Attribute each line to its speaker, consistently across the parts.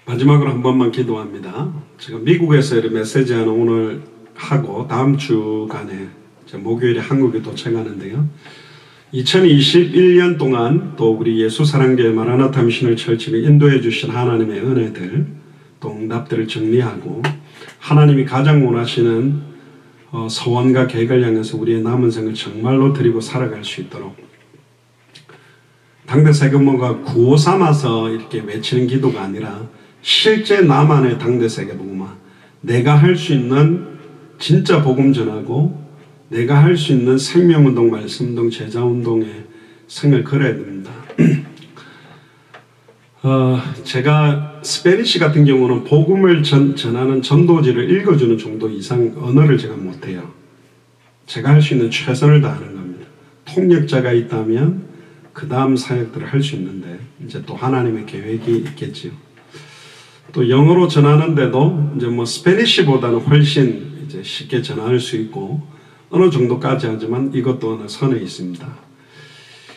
Speaker 1: 마지막으로 한 번만 기도합니다. 제가 미국에서 메시지하는 오늘 하고 다음 주간에 목요일에 한국에 도착하는데요. 2021년 동안 또 우리 예수사랑교회 마라나타 미션을 철치를 인도해 주신 하나님의 은혜들, 또 응답들을 정리하고 하나님이 가장 원하시는 소원과 계획을 향해서 우리의 남은 생을 정말로 드리고 살아갈 수 있도록 당대 세계복음화 구호 삼아서 이렇게 외치는 기도가 아니라 실제 나만의 당대 세계복음화, 내가 할 수 있는 진짜 복음 전하고 내가 할 수 있는 생명운동, 말씀운동, 제자운동에 생을 걸어야 됩니다. 제가 스페니시 같은 경우는 복음을 전하는 전도지를 읽어주는 정도 이상 언어를 제가 못해요. 제가 할 수 있는 최선을 다하는 겁니다. 통역자가 있다면 그 다음 사역들을 할 수 있는데 이제 또 하나님의 계획이 있겠지요. 또 영어로 전하는데도 이제 뭐 스페니시보다는 훨씬 이제 쉽게 전할 수 있고 어느 정도까지 하지만 이것도 어느 선에 있습니다.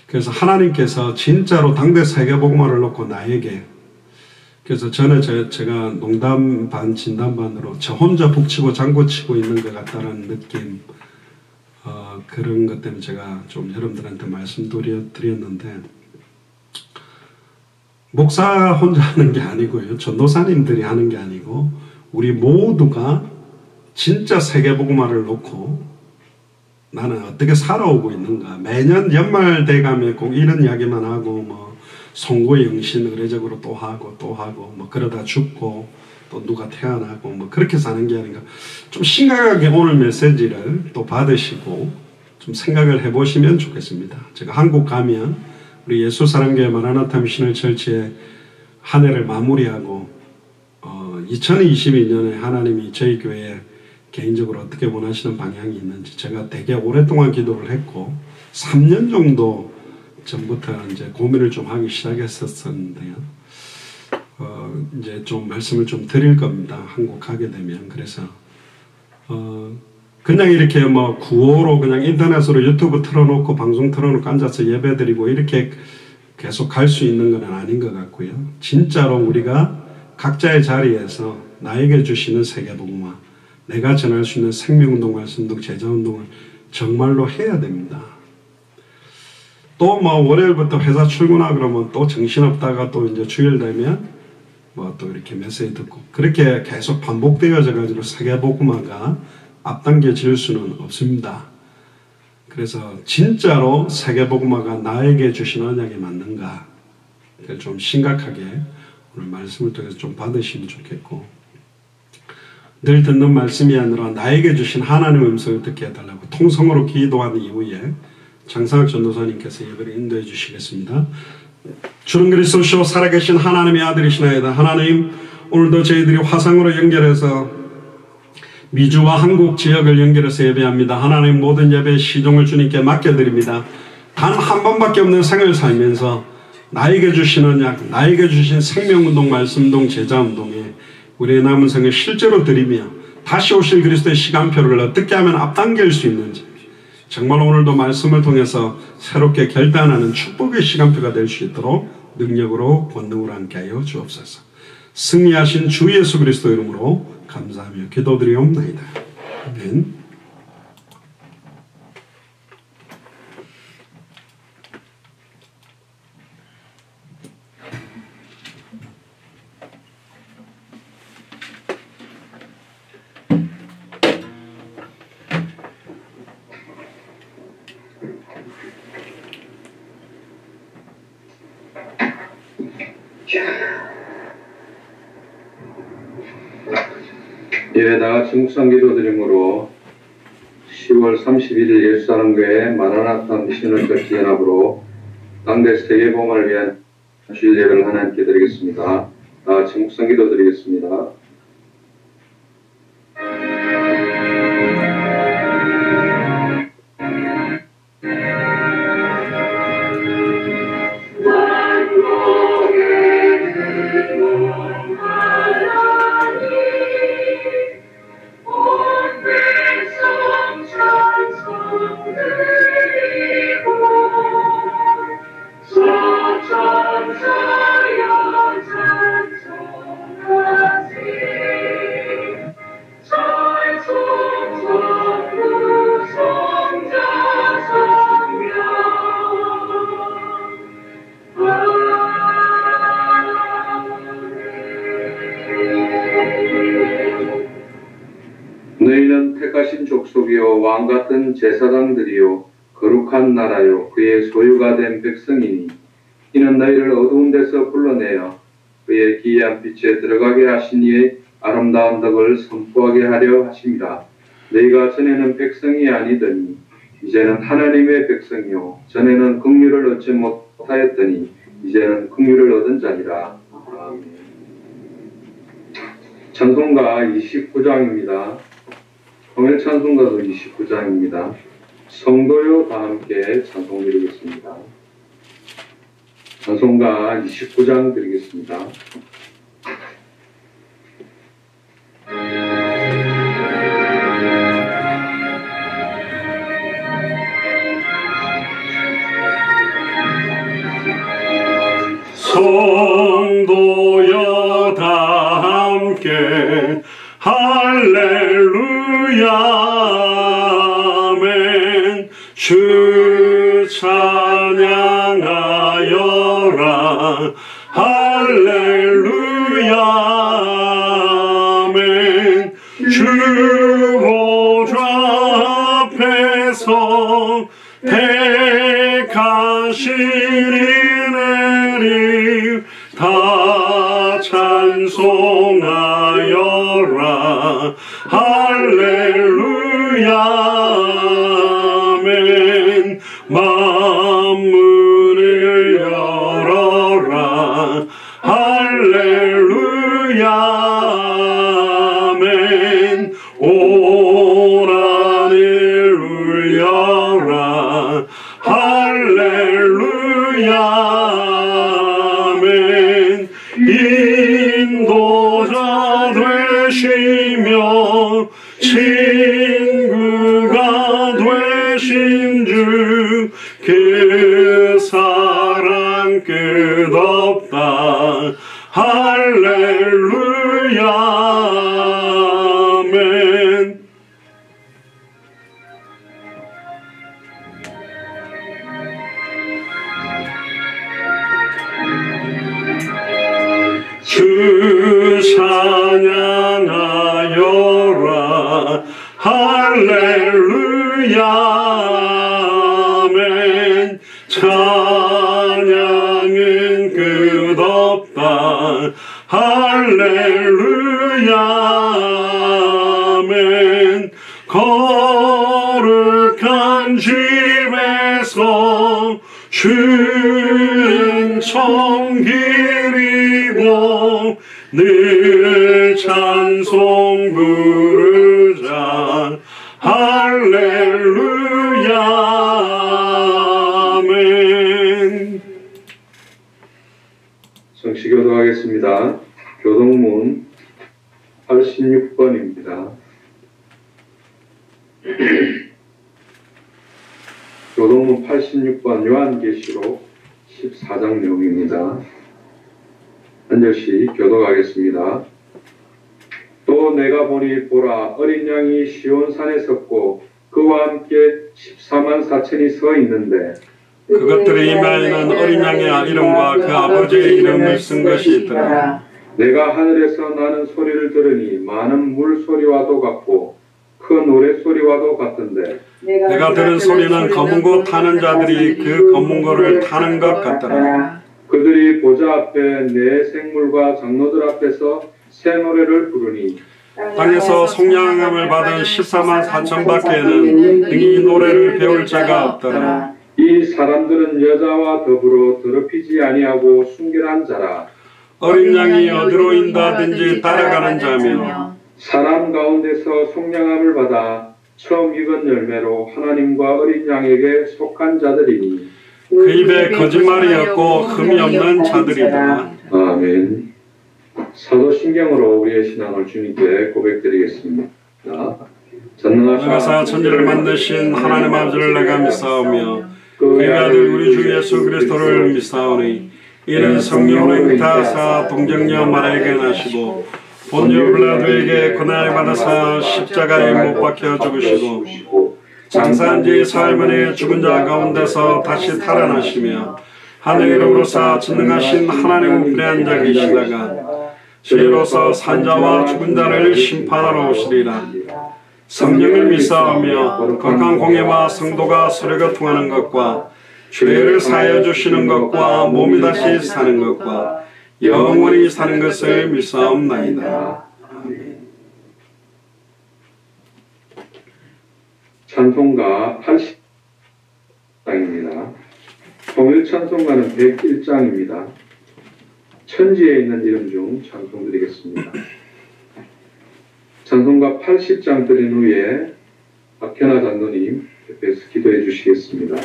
Speaker 1: 그래서 하나님께서 진짜로 당대 세계복음화를 놓고 나에게, 그래서 전에 제가 농담 반 진담 반으로 저 혼자 북치고 장구치고 있는 것 같다는 느낌, 그런 것 때문에 제가 좀 여러분들한테 말씀드렸는데, 목사 혼자 하는 게 아니고요, 전도사님들이 하는 게 아니고 우리 모두가 진짜 세계복음화를 놓고 나는 어떻게 살아오고 있는가. 매년 연말 돼가면 꼭 이런 이야기만 하고 뭐 송구의 영신 의례적으로 또 하고 뭐 그러다 죽고 또 누가 태어나고 뭐 그렇게 사는 게 아닌가. 좀 심각하게 오늘 메시지를 또 받으시고 좀 생각을 해보시면 좋겠습니다. 제가 한국 가면 우리 예수사랑교회 마라나타 미셔널 처치의 한 해를 마무리하고 2022년에 하나님이 저희 교회에 개인적으로 어떻게 원하시는 방향이 있는지 제가 되게 오랫동안 기도를 했고 3년 정도 전부터 이제 고민을 좀 하기 시작했었는데요. 이제 좀 말씀을 좀 드릴 겁니다. 한국 가게 되면. 그래서 그냥 이렇게 뭐 구호로 그냥 인터넷으로 유튜브 틀어놓고 방송 틀어놓고 앉아서 예배드리고 이렇게 계속 갈 수 있는 건 아닌 것 같고요. 진짜로 우리가 각자의 자리에서 나에게 주시는 세계복음화, 내가 전할 수 있는 생명운동, 말씀운동, 제자운동을 정말로 해야 됩니다. 또 뭐 월요일부터 회사 출근하고 그러면 또 정신없다가 또 이제 주일 되면 뭐 또 이렇게 메시지 듣고 그렇게 계속 반복되어져 가지고 세계복음화가 앞당겨질 수는 없습니다. 그래서 진짜로 세계복음화가 나에게 주신 언약이 맞는가 좀 심각하게 오늘 말씀을 통해서 좀 받으시면 좋겠고, 늘 듣는 말씀이 아니라 나에게 주신 하나님의 음성을 듣게 해달라고 통성으로 기도한 이후에 장상학 전도사님께서 예배를 인도해 주시겠습니다. 주는 그리스도시요 살아계신 하나님의 아들이시나이다. 하나님, 오늘도 저희들이 화상으로 연결해서 미주와 한국 지역을 연결해서 예배합니다. 하나님, 모든 예배의 시종을 주님께 맡겨드립니다. 단 한 번밖에 없는 생을 살면서 나에게 주신 언약, 나에게 주신 생명운동, 말씀운동, 제자운동에 우리의 남은 생을 실제로 드리며 다시 오실 그리스도의 시간표를 어떻게 하면 앞당길 수 있는지 정말 오늘도 말씀을 통해서 새롭게 결단하는 축복의 시간표가 될 수 있도록 능력으로 권능으로 함께하여 주옵소서. 승리하신 주 예수 그리스도 이름으로 감사하며 기도드리옵나이다. 아멘.
Speaker 2: 예, 다같이 묵상 기도드림으로 10월 31일 예수사랑교회 마라나타 미셔널 처치 연합으로 당대 세계복음화를 위한 주일 예배를 하나님께 드리겠습니다. 다같이 묵상 기도드리겠습니다. 너희는 택하신 족속이요 왕같은 제사장들이요 거룩한 나라요 그의 소유가 된 백성이니 이는 너희를 어두운 데서 불러내어 그의 기이한 빛에 들어가게 하신 이의 아름다운 덕을 선포하게 하려 하심이라. 너희가 전에는 백성이 아니더니 이제는 하나님의 백성이요 전에는 긍휼을 얻지 못하였더니 이제는 긍휼을 얻은 자니라. 아멘. 찬송가 29장입니다. 오늘 찬송가도 29장입니다. 성도요 다 함께 찬송 드리겠습니다. 찬송가 29장 드리겠습니다.
Speaker 1: 성도여 다 함께 할렐루야 아멘. 주 찬양하여라 할렐루야 아멘. 주 중에서 택하신 이내리 다 찬송하여라. 할렐루야 아멘. 만문을 열어라. 할렐루야 아멘. 온 하늘 울려라. 할렐루야 아멘. 인도자 되시며 친구가 되신 주 그 사랑 끝없다. 할렐루야 아멘. 주 찬양하여라. 할렐루야 아멘. 찬양은 끝없다. 할렐루야 아멘. 거룩한 집에서 주는 청기리고 늘 찬송 부르자. 할렐루야 아멘.
Speaker 2: 성시교도하겠습니다. 교동문 86번입니다. 교동문 86번 요한계시록 14장 내용입니다. 한 절씩 교독하겠습니다. 또 내가 보니 보라 어린 양이 시온산에 섰고 그와 함께 14만 4천이 서 있는데
Speaker 1: 그것들의 이마에는 어린 양의 이름과 그 아버지의 이름을 쓴 것이 있더라.
Speaker 2: 내가 하늘에서 나는 소리를 들으니 많은 물소리와도 같고 큰 노랫소리와도 같은데
Speaker 1: 내가 들은 소리는 검은 고 타는 자들이 그 검은 고를 타는 것 같더라.
Speaker 2: 그들이 보좌 앞에 네 생물과 장로들 앞에서 새 노래를 부르니
Speaker 1: 땅에서 속량함을 받은 14만 4천 밖에는 능히 노래를 배울 자가 없더라.
Speaker 2: 이 사람들은 여자와 더불어 더럽히지 아니하고 순결한 자라.
Speaker 1: 어린 양이 어디로 인다든지 따라가는 자며
Speaker 2: 사람 가운데서 속량함을 받아 처음 익은 열매로 하나님과 어린 양에게 속한 자들이니
Speaker 1: 그 입에 거짓말이 없고 흠이 없는 자들이다.
Speaker 2: 아멘. 사도신경으로 우리의 신앙을 주님께 고백드리겠습니다.
Speaker 1: 전능하사 천지를 만드신 하나님 아버지를 내가 믿사오며 그의 아들 우리 주 예수 그리스도를 믿사오니 이는 성령으로 잉타하사 동정녀 마리아에게 나시고 본주 빌라도에게 고난을 받아사 십자가에 못 박혀 죽으시고 장사한 지 사흘 만에 죽은 자 가운데서 다시 살아나시며 하늘에 오르사 전능하신 하나님의 우편에 앉아 계시다가 주로서 산자와 죽은 자를 심판하러 오시리라. 성령을 믿사오며 거룩한 공예와 성도가 서로가 통하는 것과 죄를 사하여 주시는 것과 몸이 다시 사는 것과 영원히 사는 것을 믿사옵나이다.
Speaker 2: 찬송가 80장입니다. 통일 찬송가는 101장입니다. 천지에 있는 이름 중 찬송 드리겠습니다. 찬송가 80장 드린 후에 박현아 장로님 옆에서 기도해 주시겠습니다.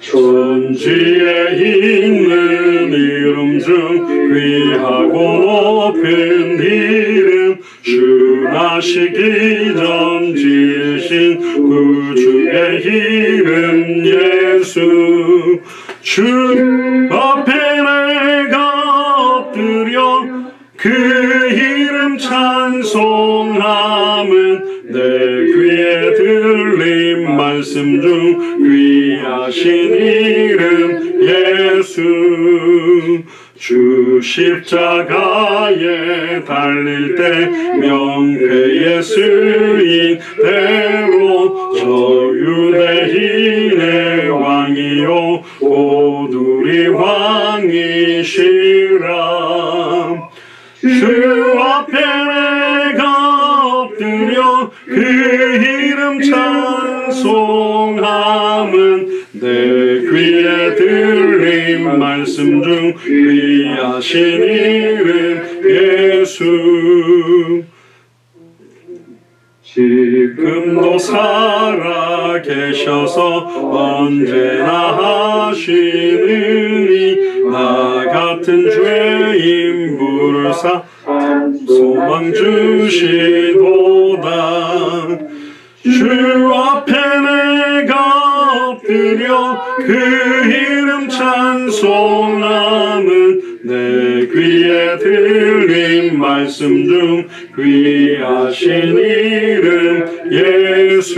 Speaker 1: 천지에 있는 이름 중 귀하고 높은 이름 주 나시기 전 지으신 구주의 이름 예수 주 앞에 내가 엎드려 그 이름 찬송함은 내 귀에 들린 말씀 중 귀하신 이름 예수. 주 십자가에 달릴 때 명패에 쓰인 대로 저 유대인의 왕이요 오두리 왕이시라. 주 앞에 내가 엎드려 그 이름 찬송함은 내 귀에 들린 말씀 중 귀하신 이름 예수. 지금도 살아 계셔서 언제나 하시느니 나 같은 죄인 부르사 소망 주시도다. 주 앞에 내가 엎드려 그 이름 찬송함은 내 귀에 들린 말씀 중 귀하신 이름 예수.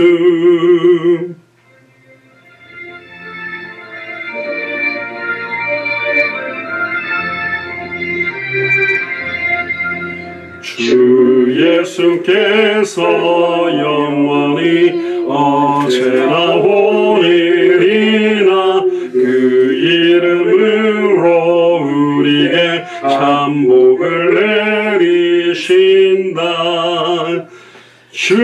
Speaker 1: 주 예수께서 영원히 어제나 오늘이나 그 이름으로 우리에게 참 복을 내리신다. 주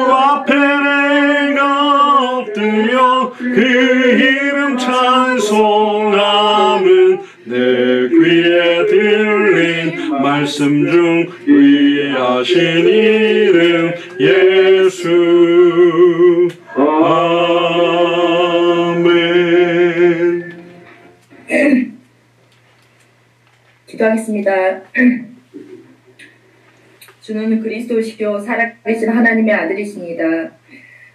Speaker 1: 앞에 내가 엎드려 그 이름 찬송함은 내 귀에 들린 말씀 중 귀하신 이름 예수. 아멘.
Speaker 3: 기도하겠습니다. 주는 그리스도시요 살아계신 하나님의 아들이십니다.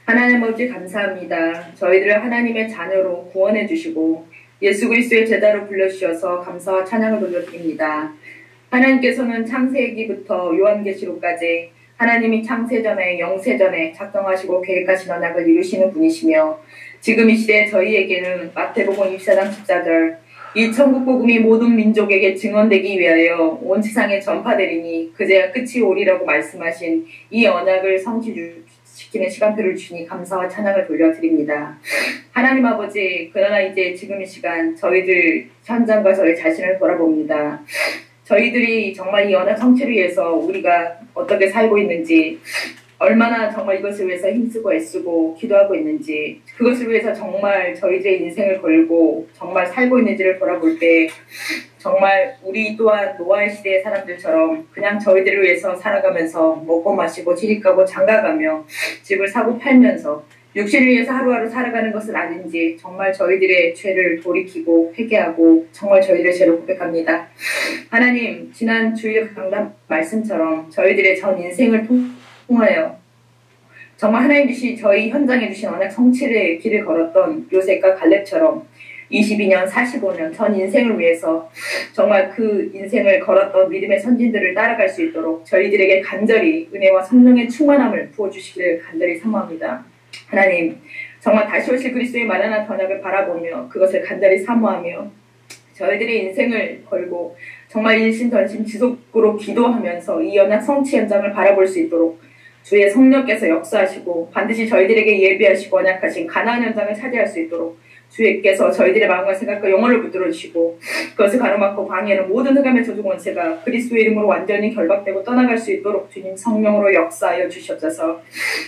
Speaker 3: 하나님 아버지 감사합니다. 저희들을 하나님의 자녀로 구원해 주시고 예수 그리스도의 제자로 불러주셔서 감사와 찬양을 돌려드립니다. 하나님께서는 창세기부터 요한계시록까지 하나님이 창세전에 영세전에 작정하시고 계획하신 언약을 이루시는 분이시며 지금 이 시대에 저희에게는 마태복음 24장 14절 이 천국 복음이 모든 민족에게 증언되기 위하여 온 세상에 전파되리니 그제야 끝이 오리라고 말씀하신 이 언약을 성취시키는 시간표를 주니 감사와 찬양을 돌려드립니다. 하나님 아버지, 그러나 이제 지금 이 시간 저희들 현장과 저희 자신을 돌아봅니다. 저희들이 정말 이 언약 성취를 위해서 우리가 어떻게 살고 있는지, 얼마나 정말 이것을 위해서 힘쓰고 애쓰고 기도하고 있는지, 그것을 위해서 정말 저희들의 인생을 걸고 정말 살고 있는지를 돌아볼 때 정말 우리 또한 노아의 시대의 사람들처럼 그냥 저희들을 위해서 살아가면서 먹고 마시고 시집가고 장가가며 집을 사고 팔면서 육신을 위해서 하루하루 살아가는 것은 아닌지 정말 저희들의 죄를 돌이키고 회개하고 정말 저희들의 죄를 고백합니다. 하나님, 지난 주일 강단 말씀처럼 저희들의 전 인생을 통하여 정말 하나님 주신 저희 현장에 주신 언약 성취의 길을 걸었던 요셉과 갈렙처럼 22년, 45년 전 인생을 위해서 정말 그 인생을 걸었던 믿음의 선진들을 따라갈 수 있도록 저희들에게 간절히 은혜와 성령의 충만함을 부어주시기를 간절히 사모합니다. 하나님, 정말 다시 오실 그리스도의 마라나타 언약을 바라보며 그것을 간절히 사모하며 저희들의 인생을 걸고 정말 일심전심 지속으로 기도하면서 이 언약 성취 현장을 바라볼 수 있도록 주의 성령께서 역사하시고 반드시 저희들에게 예비하시고 언약하신 가나안 현장을 차지할 수 있도록 주께서 저희들의 마음과 생각과 영혼을 붙들어 주시고 그것을 가로막고 방해하는 모든 흑암의 저주 권세가 그리스도의 이름으로 완전히 결박되고 떠나갈 수 있도록 주님 성령으로 역사하여 주시옵소서.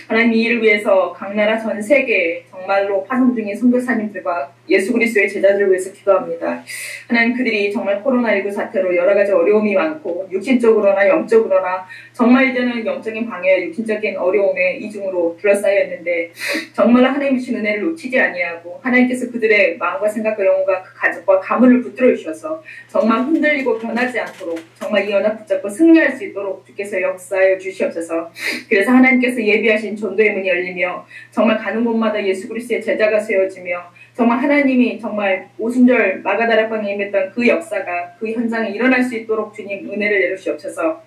Speaker 3: 하나님, 이 일을 위해서 각 나라 전 세계 정말로 파송 중인 선교사님들과 예수 그리스도의 제자들을 위해서 기도합니다. 하나님, 그들이 정말 코로나19 사태로 여러 가지 어려움이 많고 육신적으로나 영적으로나 정말 이제는 영적인 방해와 육신적인 어려움에 이중으로 둘러싸여 있는데 정말 하나님 주신 은혜를 놓치지 아니하고 하나님께서 그들의 마음과 생각과 영혼과 그 가족과 가문을 붙들어 주셔서 정말 흔들리고 변하지 않도록 정말 이 언약 붙잡고 승리할 수 있도록 주께서 역사하여 주시옵소서. 그래서 하나님께서 예비하신 전도의 문이 열리며 정말 가는 곳마다 예수 그리스도의 제자가 세워지며 정말 하나님이 정말 오순절 마가다락방에 임했던 그 역사가 그 현장에 일어날 수 있도록 주님 은혜를 내려주시옵소서.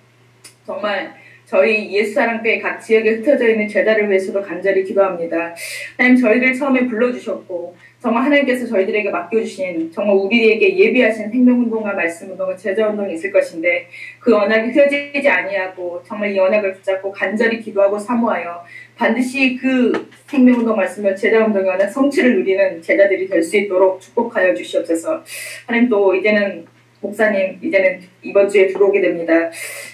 Speaker 3: 정말 저희 예수사랑교회 각 지역에 흩어져 있는 제자를 위해서도 간절히 기도합니다. 하나님, 저희들 처음에 불러주셨고 정말 하나님께서 저희들에게 맡겨주신 정말 우리에게 예비하신 생명운동과 말씀운동과 제자운동이 있을 것인데 그 언약이 흐려지지 아니하고 정말 이 언약을 붙잡고 간절히 기도하고 사모하여 반드시 그 생명운동 말씀을 제자운동의 언약 성취를 누리는 제자들이 될 수 있도록 축복하여 주시옵소서. 하나님, 또 이제는 목사님 이제는 이번 주에 들어오게 됩니다.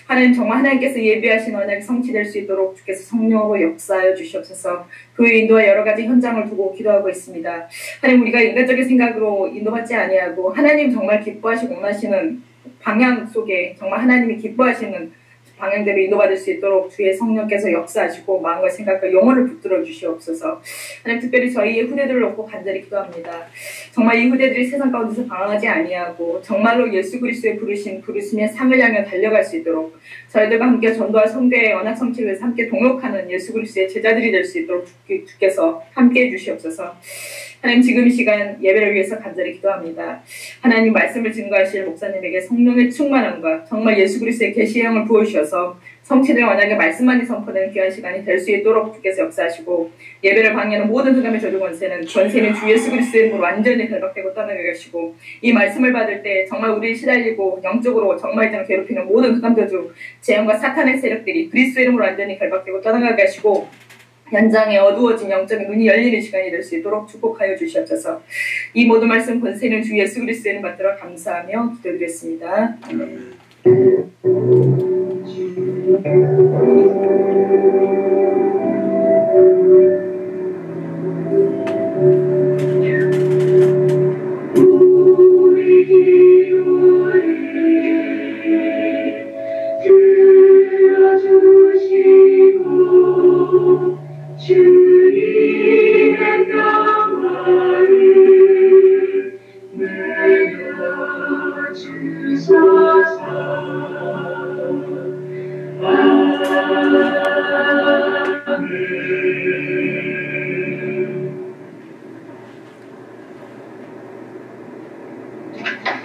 Speaker 3: 하나님, 정말 하나님께서 예비하신 언약이 성취될 수 있도록 주께서 성령으로 역사하여 주시옵소서. 교회 인도와 여러 가지 현장을 두고 기도하고 있습니다. 하나님, 우리가 인간적인 생각으로 인도받지 아니하고 하나님 정말 기뻐하시고 원하시는 방향 속에 정말 하나님이 기뻐하시는 방향대로 인도받을 수 있도록 주의 성령께서 역사하시고 마음과 생각과 영혼을 붙들어 주시옵소서. 하나님, 특별히 저희의 후대들을 놓고 간절히 기도합니다. 정말 이 후대들이 세상 가운데서 방황하지 아니하고 정말로 예수 그리스도의 부르심의 상을 향해 달려갈 수 있도록 저희들과 함께 전도와 선교의 언약 성취를 위해서 함께 동역하는 예수 그리스도의 제자들이 될 수 있도록 주께서 함께해 주시옵소서. 하나님, 지금 이 시간 예배를 위해서 간절히 기도합니다. 하나님, 말씀을 증거하실 목사님에게 성령의 충만함과 정말 예수 그리스도의 계시의 영을 부어주셔서 성취된 언약의 말씀만이 선포되는 귀한 시간이 될 수 있도록 주께서 역사하시고 예배를 방해하는 모든 흑암의 저주 권세는 주 예수 그리스도의 이름으로 완전히 결박되고 떠나게 하시고 이 말씀을 받을 때 정말 우리를 시달리고 영적으로 정말 좀 괴롭히는 모든 흑암 저주 재앙과 사탄의 세력들이 그리스도의 이름으로 완전히 결박되고 떠나가게 하시고 현장에 어두워진 영적인 눈이 열리는 시간이 될 수 있도록 축복하여 주시옵소서. 이 모든 말씀 권세는 주 예수 그리스도의 이름 받들어 감사하며 기도드렸습니다.
Speaker 4: 주님의 평화를 내려주소서.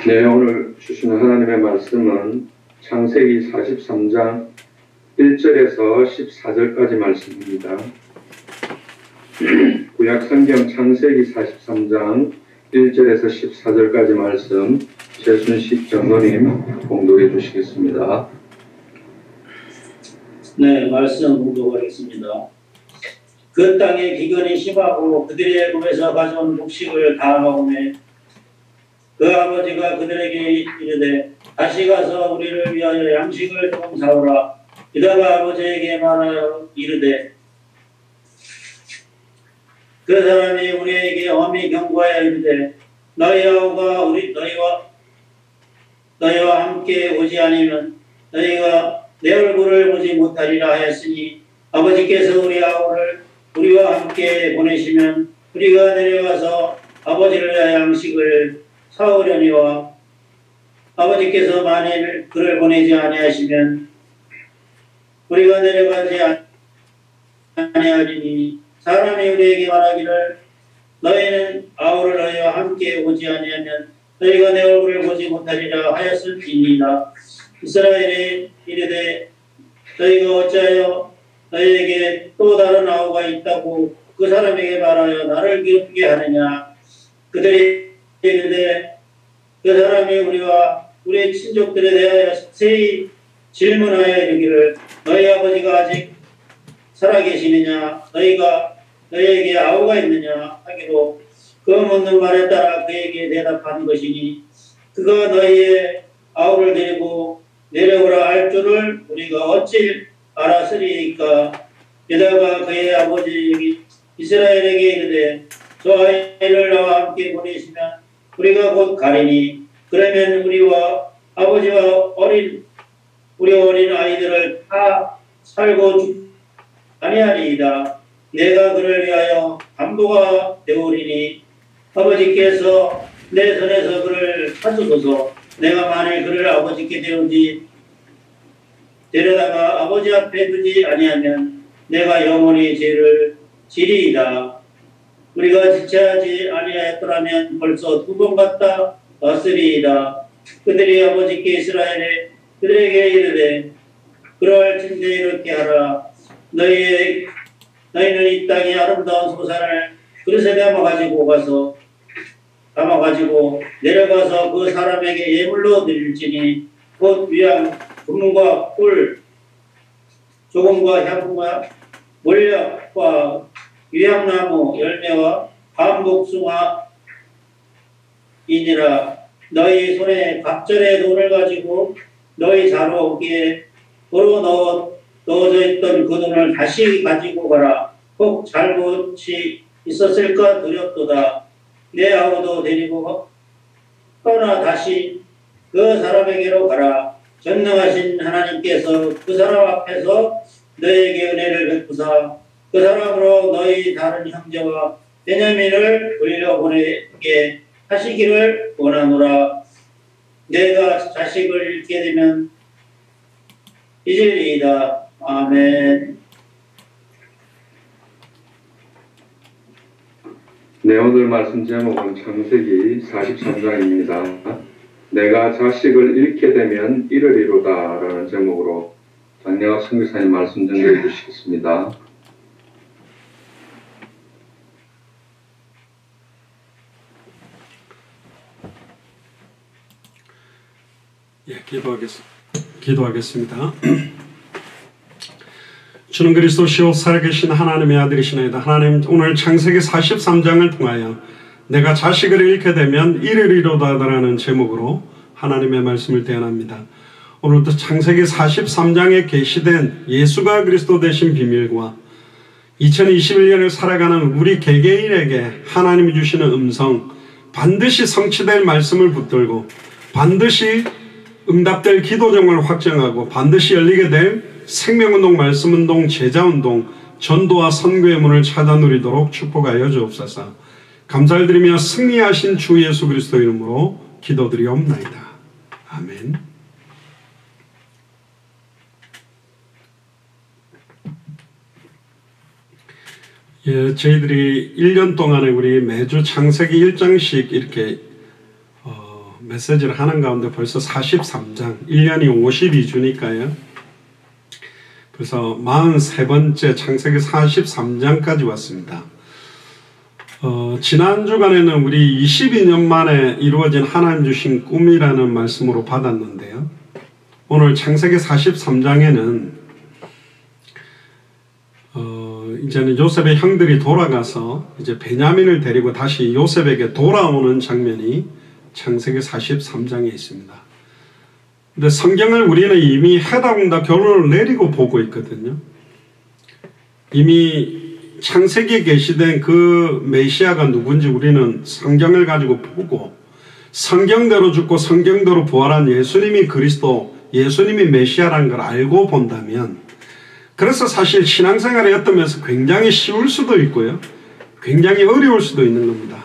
Speaker 2: 네, 오늘 주시는 하나님의 말씀은 창세기 43장 1절에서 14절까지 말씀입니다. 구약성경 창세기 43장 1절에서 14절까지 말씀 최순식 전도님 공독해 주시겠습니다.
Speaker 5: 네, 말씀 공독하겠습니다. 그 땅에 기근이 심하고 그들의 몸에서 가져온 곡식을 다 먹으며 그 아버지가 그들에게 이르되 다시 가서 우리를 위하여 양식을 조금 사오라. 이다가 아버지에게 말하여 이르되 그 사람이 우리에게 엄히 경고하여 이르되 너희 아우가 너희와 함께 오지 않으면 너희가 내 얼굴을 보지 못하리라 하였으니 아버지께서 우리 아우를 우리와 함께 보내시면 우리가 내려가서 아버지를 위하여 양식을 사오려니와 아버지께서 만일 그를 보내지 아니하시면 우리가 내려가지 아니하리니 사람이 우리에게 말하기를 너희는 아우를 너희와 함께 오지 아니하면 너희가 내 얼굴을 보지 못하리라 하였을지니라. 이스라엘이 이르되 너희가 어찌하여 너희에게 또 다른 아우가 있다고 그 사람에게 말하여 나를 괴롭히게 하느냐. 그들이 이르되 그 사람이 우리와 우리 친족들에 대하여 세히 질문하여 이르기를 너희 아버지가 아직 살아계시느냐 너희가 너희에게 아우가 있느냐 하기로 그 묻는 말에 따라 그에게 대답하는 것이니 그가 너희의 아우를 데리고 내려오라 할 줄을 우리가 어찌 알았으리이까. 게다가 그의 아버지 이스라엘에게 이르되 저 아이를 나와 함께 보내시면 우리가 곧 가리니 그러면 우리와 아버지와 우리 어린 아이들을 다 살고 아니하리이다. 내가 그를 위하여 감도가 되오리니 아버지께서 내 손에서 그를 찾으소서. 내가 만일 그를 아버지께 데려다가 아버지 앞에 두지 아니하면 내가 영원히 죄를 지리이다. 우리가 지체하지 아니하였더라면 벌써 2번 갔다 왔으리이다. 그들이 아버지께 이스라엘에 그들에게 이르되 그 그럴진대 이렇게 하라. 너희는 이 땅의 아름다운 소산을 그릇에 담아가지고 내려가서 그 사람에게 예물로 드릴지니 곧 위양 금과 꿀 조금과 향과 몰약과 위양나무 열매와 밤복숭아이니라. 너희 손에 갑절의 돈을 가지고 너희 자루기에 도로 넣어져 있던 그 돈을 다시 가지고 가라. 혹 잘못이 있었을까 두렵도다. 내 아우도 데리고 떠나 다시 그 사람에게로 가라. 전능하신 하나님께서 그 사람 앞에서 너에게 은혜를 베푸사 그 사람으로 너희 다른 형제와 베냐민을 돌려보내게 하시기를 원하노라. 내가 자식을 잃게 되면 잊으리이다. 아멘.
Speaker 2: 네, 오늘 말씀 제목은 창세기 43장입니다. 내가 자식을 잃게 되면 잃으리로다 라는 제목으로 장영학 선교사님 말씀 전해 주시겠습니다.
Speaker 1: 예, 기도하겠습니다. 주는 그리스도시요 살아계신 하나님의 아들이시나이다. 하나님, 오늘 창세기 43장을 통하여 내가 자식을 잃게 되면 잃으리로다라는 제목으로 하나님의 말씀을 대언합니다. 오늘도 창세기 43장에 계시된 예수가 그리스도 되신 비밀과 2021년을 살아가는 우리 개개인에게 하나님이 주시는 음성, 반드시 성취될 말씀을 붙들고 반드시 응답될 기도정을 확정하고 반드시 열리게 될 생명운동, 말씀운동, 제자운동, 전도와 선교의 문을 찾아 누리도록 축복하여 주옵소서. 감사를 드리며 승리하신 주 예수 그리스도 이름으로 기도드리옵나이다. 아멘. 예, 저희들이 1년 동안에 우리 매주 창세기 1장씩 이렇게 메시지를 하는 가운데 벌써 43장, 1년이 52주니까요. 그래서 43번째 창세기 43장까지 왔습니다. 지난 주간에는 우리 22년 만에 이루어진 하나님 주신 꿈이라는 말씀으로 받았는데요. 오늘 창세기 43장에는 이제는 요셉의 형들이 돌아가서 이제 베냐민을 데리고 다시 요셉에게 돌아오는 장면이 창세기 43장에 있습니다. 근데 성경을 우리는 이미 해답응답 결론을 내리고 보고 있거든요. 이미 창세기에 계시된 그 메시아가 누군지 우리는 성경을 가지고 보고 성경대로 죽고 성경대로 부활한 예수님이 그리스도, 예수님이 메시아라는 걸 알고 본다면, 그래서 사실 신앙생활의 어떤 면에서 굉장히 쉬울 수도 있고요, 굉장히 어려울 수도 있는 겁니다.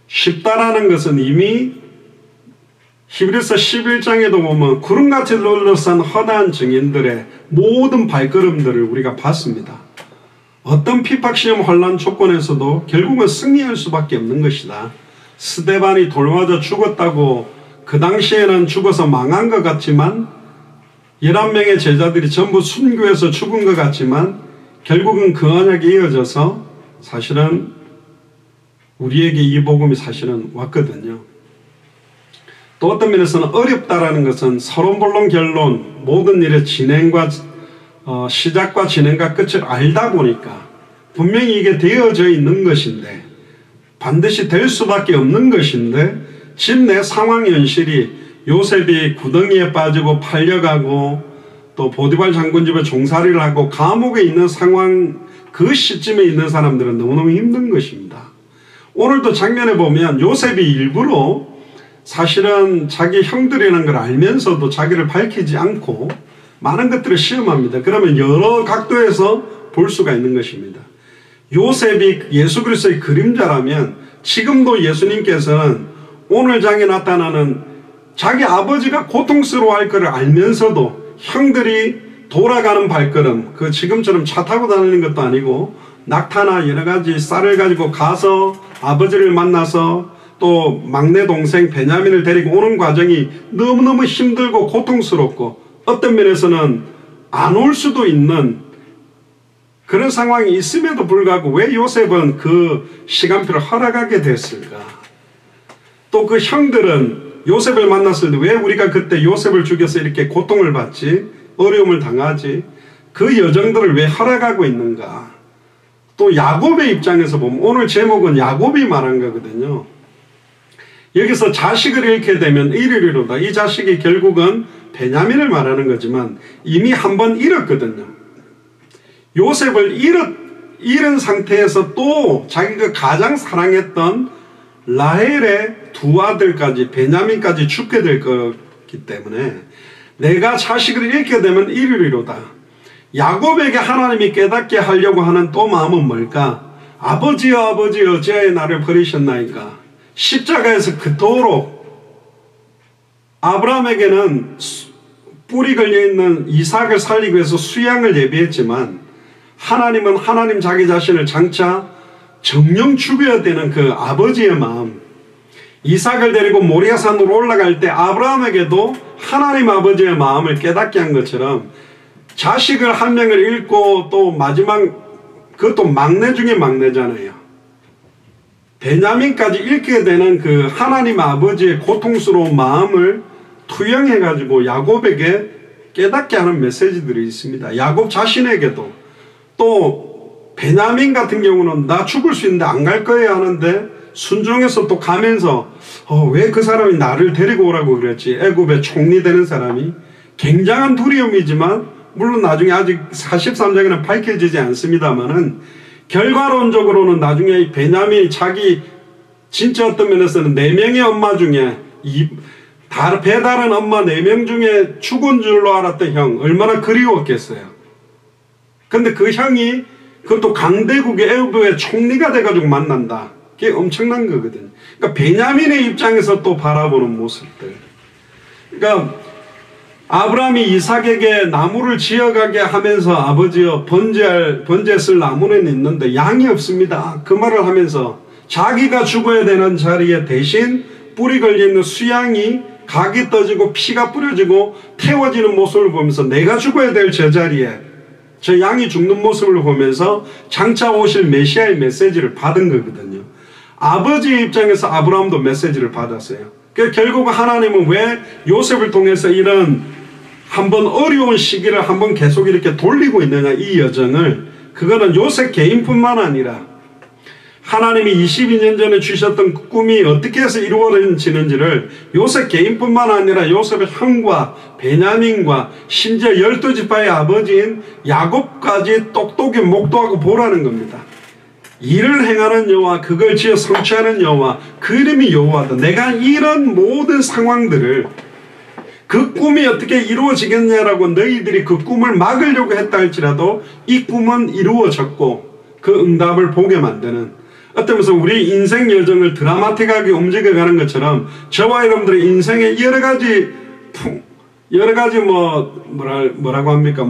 Speaker 1: 쉽다라는 것은 이미 히브리서 11장에도 보면 구름같이 둘러싼 허다한 증인들의 모든 발걸음들을 우리가 봤습니다. 어떤 핍박시험 혼란 조건에서도 결국은 승리할 수밖에 없는 것이다. 스데반이 돌 맞아 죽었다고 그 당시에는 죽어서 망한 것 같지만 11명의 제자들이 전부 순교해서 죽은 것 같지만 결국은 그 언약이 이어져서 사실은 우리에게 이 복음이 사실은 왔거든요. 또 어떤 면에서는 어렵다라는 것은 서론본론 결론, 모든 일의 진행과 시작과 진행과 끝을 알다 보니까 분명히 이게 되어져 있는 것인데, 반드시 될 수밖에 없는 것인데, 지금 내 상황 현실이 요셉이 구덩이에 빠지고 팔려가고 또 보디발 장군 집에 종살이를 하고 감옥에 있는 상황, 그 시점에 있는 사람들은 너무너무 힘든 것입니다. 오늘도 장면에 보면 요셉이 일부러 사실은 자기 형들이라는 걸 알면서도 자기를 밝히지 않고 많은 것들을 시험합니다. 그러면 여러 각도에서 볼 수가 있는 것입니다. 요셉이 예수 그리스도의 그림자라면 지금도 예수님께서는 오늘 장에 나타나는 자기 아버지가 고통스러워할 것을 알면서도 형들이 돌아가는 발걸음, 그 지금처럼 차 타고 다니는 것도 아니고 낙타나 여러 가지 쌀을 가지고 가서 아버지를 만나서 또 막내 동생 베냐민을 데리고 오는 과정이 너무너무 힘들고 고통스럽고 어떤 면에서는 안 올 수도 있는 그런 상황이 있음에도 불구하고 왜 요셉은 그 시간표를 허락하게 됐을까? 또 그 형들은 요셉을 만났을 때 왜 우리가 그때 요셉을 죽여서 이렇게 고통을 받지? 어려움을 당하지? 그 여정들을 왜 허락하고 있는가? 또 야곱의 입장에서 보면 오늘 제목은 야곱이 말한 거거든요. 여기서 자식을 잃게 되면 이르리로다. 이 자식이 결국은 베냐민을 말하는 거지만 이미 한 번 잃었거든요. 요셉을 잃은 상태에서 또 자기가 가장 사랑했던 라헬의 두 아들까지 베냐민까지 죽게 될 거기 때문에 내가 자식을 잃게 되면 이르리로다. 야곱에게 하나님이 깨닫게 하려고 하는 또 마음은 뭘까? 아버지여 아버지여 어찌하여 나를 버리셨나이까. 십자가에서 그토록 아브라함에게는 뿔이 걸려있는 이삭을 살리기 위해서 수양을 예비했지만 하나님은 하나님 자기 자신을 장차 정령 죽여야 되는 그 아버지의 마음, 이삭을 데리고 모리아산으로 올라갈 때 아브라함에게도 하나님 아버지의 마음을 깨닫게 한 것처럼 자식을 한 명을 잃고 또 마지막 그것도 막내 중에 막내잖아요. 베냐민까지 잃게 되는 그 하나님 아버지의 고통스러운 마음을 투영해가지고 야곱에게 깨닫게 하는 메시지들이 있습니다. 야곱 자신에게도 또 베냐민 같은 경우는 나 죽을 수 있는데 안 갈 거예요 하는데 순종해서 또 가면서 왜 그 사람이 나를 데리고 오라고 그랬지? 애굽의 총리 되는 사람이 굉장한 두려움이지만 물론 나중에 아직 43장에는 밝혀지지 않습니다만은 결과론적으로는 나중에 이 베냐민이 자기 진짜 어떤 면에서는 4명의 엄마 중에 배다른 엄마 4명 중에 죽은 줄로 알았던 형 얼마나 그리웠겠어요. 근데 그 형이 그것도 강대국의 애굽의 총리가 돼가지고 만난다. 그게 엄청난 거거든요. 그러니까 베냐민의 입장에서 또 바라보는 모습들. 그러니까 아브라함이 이삭에게 나무를 지어가게 하면서 아버지여 번제했을 나무는 있는데 양이 없습니다. 그 말을 하면서 자기가 죽어야 되는 자리에 대신 뿔이 걸려있는 수양이 각이 떠지고 피가 뿌려지고 태워지는 모습을 보면서 내가 죽어야 될 저 자리에 저 양이 죽는 모습을 보면서 장차 오실 메시아의 메시지를 받은 거거든요. 아버지의 입장에서 아브라함도 메시지를 받았어요. 그러니까 결국 하나님은 왜 요셉을 통해서 이런 한번 어려운 시기를 한번 계속 이렇게 돌리고 있느냐, 이 여정을. 그거는 요셉 개인뿐만 아니라 하나님이 22년 전에 주셨던 그 꿈이 어떻게 해서 이루어지는지를 요셉 개인뿐만 아니라 요셉의 형과 베냐민과 심지어 12지파의 아버지인 야곱까지 똑똑히 목도하고 보라는 겁니다. 일을 행하는 여호와, 그걸 지어 성취하는 여호와, 그 이름이 여호와다. 내가 이런 모든 상황들을 그 꿈이 어떻게 이루어지겠냐라고 너희들이 그 꿈을 막으려고 했다 할지라도 이 꿈은 이루어졌고 그 응답을 보게 만드는, 어떤 면에서 우리 인생 여정을 드라마틱하게 움직여가는 것처럼 저와 여러분들의 인생의 여러 가지 뭐라고 합니까?